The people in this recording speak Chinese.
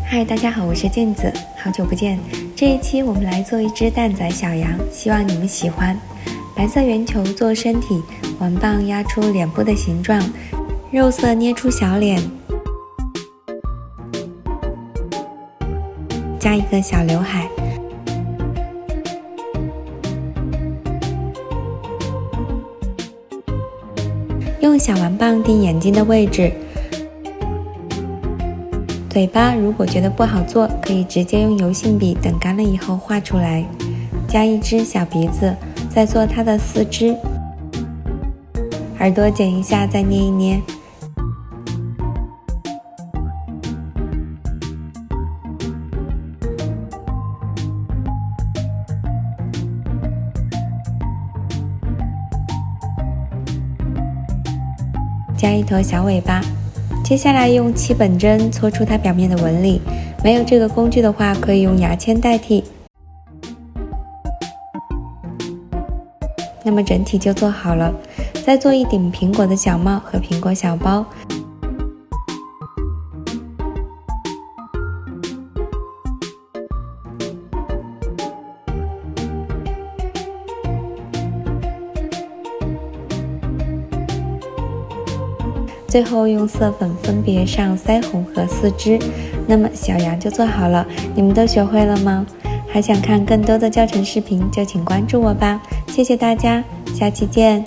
嗨，大家好，我是镜子，好久不见。这一期我们来做一只蛋仔小羊，希望你们喜欢。白色圆球做身体，丸棒压出脸部的形状，肉色捏出小脸，加一个小刘海。用小丸棒定眼睛的位置。嘴巴如果觉得不好做，可以直接用油性笔等干了以后画出来。加一只小鼻子，再做它的四肢。耳朵剪一下，再捏一捏。加一头小尾巴。接下来用7本针搓出它表面的纹理，没有这个工具的话，可以用牙签代替。那么整体就做好了。再做一顶苹果的小帽和苹果小包。最后用色粉分别上腮红和四肢，那么小羊就做好了。你们都学会了吗？还想看更多的教程视频，就请关注我吧。谢谢大家，下期见。